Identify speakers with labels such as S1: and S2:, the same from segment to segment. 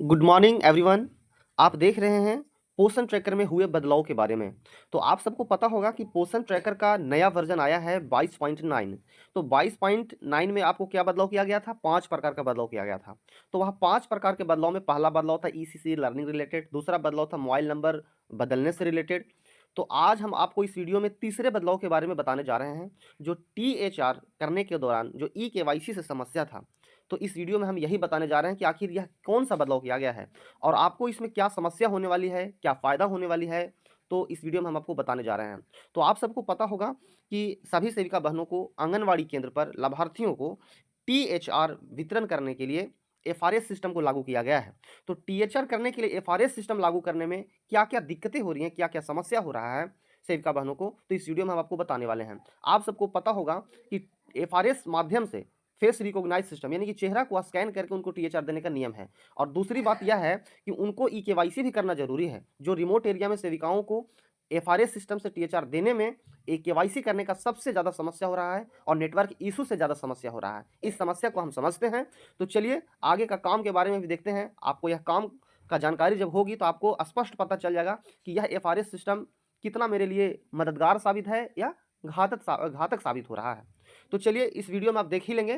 S1: Good morning everyone. आप देख रहे हैं पोषण ट्रैकर में हुए बदलाव के बारे में। तो आप सबको पता होगा कि पोषण ट्रैकर का नया वर्जन आया है 22.9। तो 22.9 में आपको क्या बदलाव किया गया था? 5 प्रकार का बदलाव किया गया था। तो वह 5 प्रकार के बदलाव में पहला बदलाव था ईसीसी लर्निंग रिलेटेड, दूसरा बदलाव था मोबाइल नंबर बदलने से रिलेटेड। तो आज हम आपको इस वीडियो में तीसरे बदलाव के बारे में बताने जा रहे हैं, जो टीएचआर करने के दौरान जो ई केवाईसी से समस्या था। तो इस वीडियो में हम यही बताने जा रहे हैं कि आखिर यह कौन सा बदलाव किया गया है और आपको इसमें क्या समस्या होने वाली है, क्या फ़ायदा होने वाली है। तो इस वीडियो में हम आपको बताने जा रहे हैं। तो आप सबको पता होगा कि सभी सेविका बहनों को आंगनवाड़ी केंद्र पर लाभार्थियों को टीएचआर वितरण करने के लिए एफआरएस सिस्टम को लागू किया गया है। तो टीएचआर करने के लिए एफआरएस सिस्टम लागू करने में क्या-क्या दिक्कतें हो रही हैं, क्या-क्या समस्या हो रहा है सेविका बहनों को, तो इस वीडियो में हम आपको बताने वाले हैं। आप सबको पता होगा कि एफआरएस माध्यम से फेस रिकॉग्नाइज सिस्टम यानी कि चेहरा को स्कैन करके उनको टीएचआर देने का नियम है। और दूसरी बात यह है कि उनको ई केवाईसी भी करना जरूरी है। जो रिमोट एरिया में सेविकाओं को एफआरएस सिस्टम से टीएचआर देने में ई केवाईसी करने का सबसे ज़्यादा समस्या हो रहा है और नेटवर्क इशू से ज़्यादा समस्या हो रहा है। इस समस्या को हम समझते हैं। तो चलिए आगे का काम के बारे में भी देखते हैं। आपको यह काम का जानकारी जब होगी तो आपको स्पष्ट पता चल जाएगा कि यह एफआरएस सिस्टम कितना मेरे लिए मददगार साबित है या घातक साबित हो रहा है। तो चलिए इस वीडियो में आप देख ही लेंगे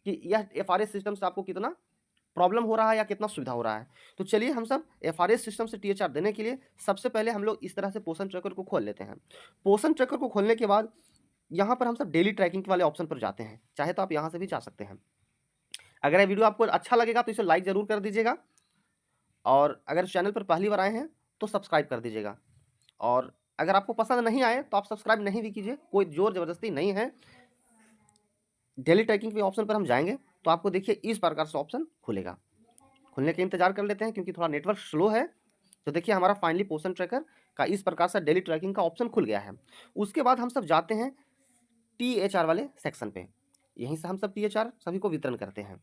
S1: कि यह एफआरएस सिस्टम से आपको कितना प्रॉब्लम हो रहा है या कितना सुविधा हो रहा है। तो चलिए हम सब एफआरएस सिस्टम से टीएचआर देने के लिए सबसे पहले हम लोग इस तरह से पोषण ट्रैकर को खोल लेते हैं। पोषण ट्रैकर को खोलने के बाद यहाँ पर हम सब डेली ट्रैकिंग वाले ऑप्शन पर जाते हैं। चाहे तो आप यहाँ से भी जा सकते हैं। अगर ये वीडियो आपको अच्छा लगेगा तो इसे लाइक ज़रूर कर दीजिएगा और अगर चैनल पर पहली बार आए हैं तो सब्सक्राइब कर दीजिएगा। और अगर आपको पसंद नहीं आए तो आप सब्सक्राइब नहीं भी कीजिए, कोई ज़ोर ज़बरदस्ती नहीं है। डेली ट्रैकिंग के ऑप्शन पर हम जाएंगे तो आपको देखिए इस प्रकार से ऑप्शन खुलेगा। खुलने का इंतजार कर लेते हैं क्योंकि थोड़ा नेटवर्क स्लो है। तो देखिए हमारा फाइनली पोषण ट्रैकर का इस प्रकार से डेली ट्रैकिंग का ऑप्शन खुल गया है। उसके बाद हम सब जाते हैं टीएचआर वाले सेक्शन पे। यहीं से हम सब टीएचआर सभी को वितरण करते हैं।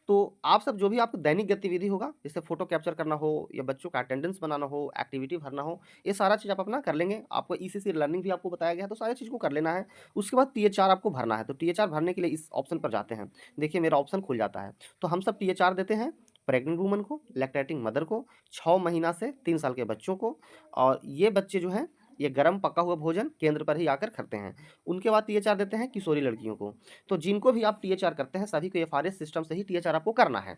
S1: तो आप सब जो भी आपको दैनिक गतिविधि होगा, जैसे फोटो कैप्चर करना हो या बच्चों का अटेंडेंस बनाना हो, एक्टिविटी भरना हो, ये सारा चीज़ आप अपना कर लेंगे। आपको ईसीसी लर्निंग भी आपको बताया गया है, तो सारी चीज़ को कर लेना है। उसके बाद टीएचआर आपको भरना है। तो टीएचआर भरने के लिए इस ऑप्शन पर जाते हैं। देखिए मेरा ऑप्शन खुल जाता है। तो हम सब टीएचआर देते हैं प्रेग्नेंट वूमन को, लैक्टेटिंग मदर को, 6 महीना से 3 साल के बच्चों को। और ये बच्चे जो हैं ये गर्म पका हुआ भोजन केंद्र पर ही आकर करते हैं। उनके बाद टीएचआर देते हैं किशोरी लड़कियों को। तो जिनको भी आप टीएचआर करते हैं सभी को एफआरएस सिस्टम से ही टीएचआर आपको करना है।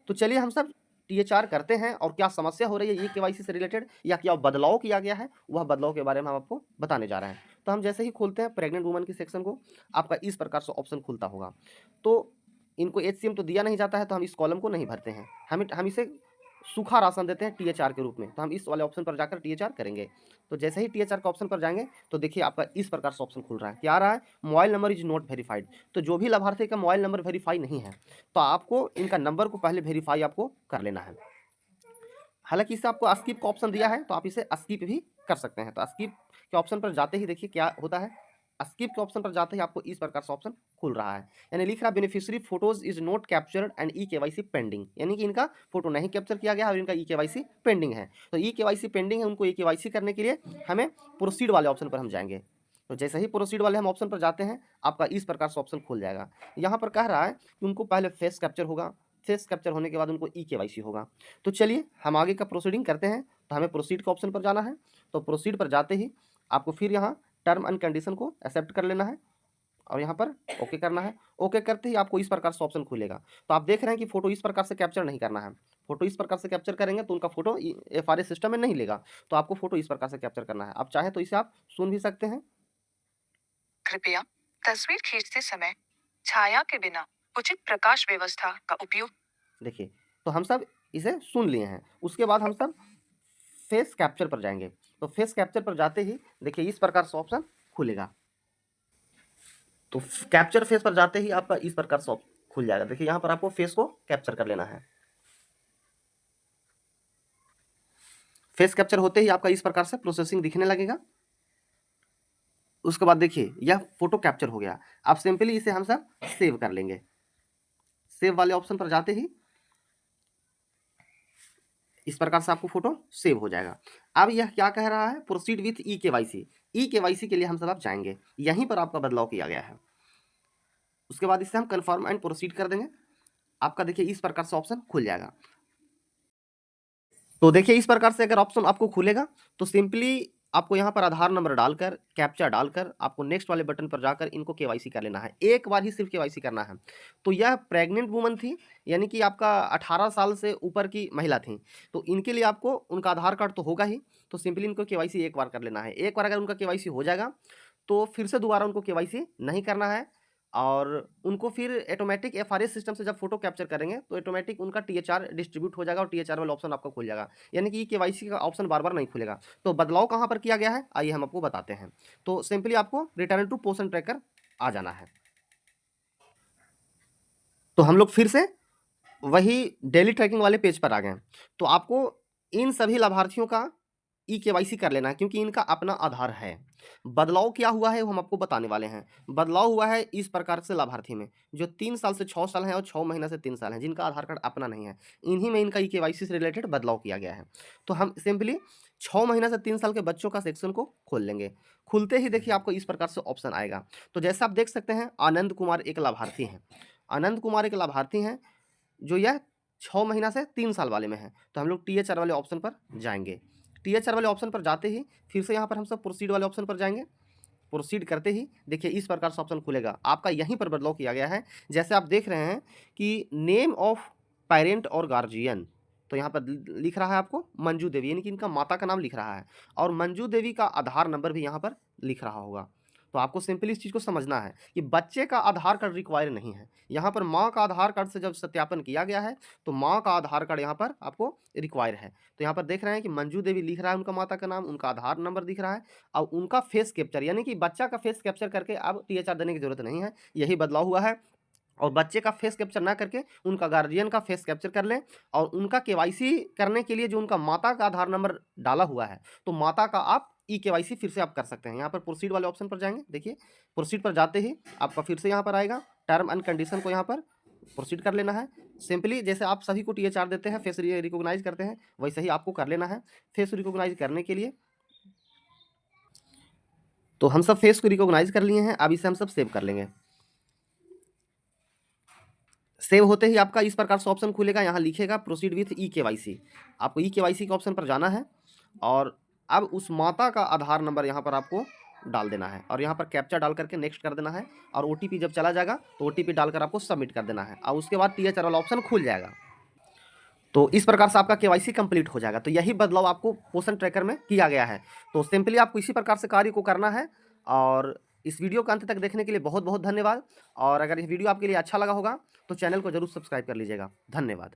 S1: तो चलिए हम सब टीएचआर करते हैं और क्या समस्या हो रही है ई केवाईसी से रिलेटेड या क्या बदलाव किया गया है, वह बदलाव के बारे में हम आपको बताने जा रहे हैं। तो हम जैसे ही खोलते हैं प्रेग्नेंट वुमन के सेक्शन को, आपका इस प्रकार से ऑप्शन खुलता होगा। तो इनको एचसीएम तो दिया नहीं जाता है, तो हम इस कॉलम को नहीं भरते हैं। हम इसे सूखा राशन देते हैं टीएचआर के रूप में। तो हम इस वाले ऑप्शन पर जाकर टीएचआर करेंगे। तो जैसे ही टीएचआर का ऑप्शन पर जाएंगे तो देखिए आपका इस प्रकार से ऑप्शन खुल रहा है। क्या आ रहा है? Mobile number is not verified. तो जो भी लाभार्थी का मोबाइल नंबर वेरीफाई नहीं है तो आपको इनका नंबर को पहले वेरीफाई आपको कर लेना है। हालांकि इससे आपको स्किप का ऑप्शन दिया है तो आप इसे स्किप भी कर सकते हैं। तो स्किप के ऑप्शन पर जाते ही देखिए क्या होता है। स्किप के ऑप्शन पर जाते ही आपको इस प्रकार से ऑप्शन खुल रहा है। यानी लिख रहा है beneficiary photos is not captured and e KYC pending, यानी कि इनका फोटो नहीं कैप्चर किया गया और इनका ई केवाईसी पेंडिंग है। तो ई केवाईसी पेंडिंग है, उनको ई केवाईसी करने के लिए हमें प्रोसीड वाले ऑप्शन पर हम जाएंगे। तो जैसे ही प्रोसीड वाले हम ऑप्शन पर जाते हैं आपका इस प्रकार से ऑप्शन खुल जाएगा। यहाँ पर कह रहा है कि उनको पहले फेस कैप्चर होगा, फेस कैप्चर होने के बाद उनको ई केवाईसी होगा। तो चलिए हम आगे का प्रोसीडिंग करते हैं। तो हमें प्रोसीड के ऑप्शन पर जाना है। तो प्रोसीड पर जाते ही आपको फिर यहाँ टर्म एंड कंडीशन को एक्सेप्ट कर लेना है और यहाँ पर ओके करना है। ओके करते ही आपको इस प्रकार से ऑप्शन खुलेगा। तो आप देख रहे हैं कि फोटो इस प्रकार से कैप्चर नहीं करना है। फोटो इस प्रकार से कैप्चर करेंगे तो उनका फोटो एफआरएस सिस्टम में नहीं लेगा। तो आपको फोटो इस प्रकार से कैप्चर करना है। आप चाहे तो इसे आप सुन भी सकते हैं।
S2: कृपया तस्वीर खींचते समय छाया के बिना उचित प्रकाश व्यवस्था का उपयोग।
S1: देखिए तो हम सब इसे सुन लिए हैं। उसके बाद हम सब फेस कैप्चर पर जाएंगे। तो फेस कैप्चर पर जाते ही देखिए इस प्रकार से ऑप्शन खुलेगा। तो कैप्चर फेस पर जाते ही आपका इस प्रकार से खुल जाएगा। देखिए यहाँ पर आपको फेस को कैप्चर कर लेना है। फेस कैप्चर होते ही आपका इस प्रकार से प्रोसेसिंग दिखने लगेगा। उसके बाद देखिए यह फोटो कैप्चर हो गया। अब सिंपली इसे हम सब सेव कर लेंगे। सेव वाले ऑप्शन पर जाते ही इस प्रकार से आपको फोटो सेव हो जाएगा। अब यह क्या कह रहा है? Proceed with e KYC. E KYC के लिए हम सब आप जाएंगे। यहीं पर आपका बदलाव किया गया है। उसके बाद इसे हम कंफर्म एंड प्रोसीड कर देंगे। आपका देखिए इस प्रकार से ऑप्शन खुल जाएगा। तो देखिए इस प्रकार से अगर ऑप्शन आपको खुलेगा तो सिंपली आपको यहाँ पर आधार नंबर डालकर कैप्चा डालकर आपको नेक्स्ट वाले बटन पर जाकर इनको केवाईसी कर लेना है। एक बार ही सिर्फ केवाईसी करना है। तो यह प्रेग्नेंट वुमन थी, यानी कि आपका 18 साल से ऊपर की महिला थी। तो इनके लिए आपको उनका आधार कार्ड तो होगा ही, तो सिंपली इनको केवाईसी एक बार कर लेना है। एक बार अगर उनका केवाईसी हो जाएगा तो फिर से दोबारा उनको केवाईसी नहीं करना है, और उनको फिर ऑटोमेटिक एफआरएस सिस्टम से जब फोटो कैप्चर करेंगे तो ऑटोमेटिक उनका टीएचआर डिस्ट्रीब्यूट हो जाएगा और टीएचआर वाला ऑप्शन आपका खुल जाएगा। यानी कि केवाईसी का ऑप्शन बार बार नहीं खुलेगा। तो बदलाव कहाँ पर किया गया है आइए हम आपको बताते हैं। तो सिंपली आपको रिटर्न टू पोषण ट्रैकर आ जाना है। तो हम लोग फिर से वही डेली ट्रैकिंग वाले पेज पर आ गए। तो आपको इन सभी लाभार्थियों का ई केवाईसी कर लेना है, क्योंकि इनका अपना आधार है। बदलाव क्या हुआ है वो हम आपको बताने वाले हैं। बदलाव हुआ है इस प्रकार से लाभार्थी में जो 3 साल से 6 साल हैं और 6 महीना से 3 साल हैं, जिनका आधार कार्ड अपना नहीं है, इन्हीं में इनका ई केवाईसी से रिलेटेड बदलाव किया गया है। तो हम सिंपली 6 महीना से 3 साल के बच्चों का सेक्शन को खोल लेंगे। खुलते ही देखिए आपको इस प्रकार से ऑप्शन आएगा। तो जैसा आप देख सकते हैं आनंद कुमार एक लाभार्थी हैं। आनंद कुमार एक लाभार्थी हैं जो यह 6 महीना से 3 साल वाले में है। तो हम लोग टीएचआर वाले ऑप्शन पर जाएंगे। टीएचआर वाले ऑप्शन पर जाते ही फिर से यहाँ पर हम सब प्रोसीड वाले ऑप्शन पर जाएंगे। प्रोसीड करते ही देखिए इस प्रकार से ऑप्शन खुलेगा। आपका यहीं पर बदलाव किया गया है। जैसे आप देख रहे हैं कि नेम ऑफ पेरेंट और गार्जियन, तो यहाँ पर लिख रहा है आपको मंजू देवी, यानी कि इनका माता का नाम लिख रहा है, और मंजू देवी का आधार नंबर भी यहाँ पर लिख रहा होगा। तो आपको सिंपली इस चीज़ को समझना है कि बच्चे का आधार कार्ड रिक्वायर नहीं है। यहाँ पर माँ का आधार कार्ड से जब सत्यापन किया गया है तो माँ का आधार कार्ड यहाँ पर आपको रिक्वायर है। तो यहाँ पर देख रहे हैं कि मंजू देवी लिख रहा है उनका माता का नाम, उनका आधार नंबर दिख रहा है, और उनका फेस कैप्चर, यानी कि बच्चा का फेस कैप्चर करके अब टीएचआर देने की जरूरत नहीं है। यही बदलाव हुआ है। और बच्चे का फेस कैप्चर ना करके उनका गार्जियन का फेस कैप्चर कर लें, और उनका केवाईसी करने के लिए जो उनका माता का आधार नंबर डाला हुआ है तो माता का आप ई केवाईसी फिर से आप कर सकते हैं। यहाँ पर प्रोसीड वाले ऑप्शन पर जाएंगे। देखिए प्रोसीड पर जाते ही आपका फिर से यहाँ पर आएगा टर्म एंड कंडीशन को यहाँ पर प्रोसीड कर लेना है। सिंपली जैसे आप सभी को टीएचआर देते हैं, फेस रिकॉग्नाइज करते हैं, वैसे ही आपको कर लेना है। फेस रिकॉग्नाइज करने के लिए तो हम सब फेस को रिकॉग्नाइज कर लिए हैं। अब इसे हम सब सेव कर लेंगे। सेव होते ही आपका इस प्रकार से ऑप्शन खुलेगा। यहाँ लिखेगा प्रोसीड विथ ई केवाईसी। आपको ई केवाईसी के ऑप्शन पर जाना है, और अब उस माता का आधार नंबर यहाँ पर आपको डाल देना है, और यहाँ पर कैप्चा डाल करके नेक्स्ट कर देना है, और ओटीपी जब चला जाएगा तो ओटीपी डालकर आपको सबमिट कर देना है, और उसके बाद टीएचआर वाला ऑप्शन खुल जाएगा। तो इस प्रकार से आपका केवाईसी कंप्लीट हो जाएगा। तो यही बदलाव आपको पोषण ट्रैकर में किया गया है। तो सिंपली आपको इसी प्रकार से कार्य को करना है। और इस वीडियो को अंत तक देखने के लिए बहुत बहुत धन्यवाद। और अगर ये वीडियो आपके लिए अच्छा लगा होगा तो चैनल को जरूर सब्सक्राइब कर लीजिएगा। धन्यवाद।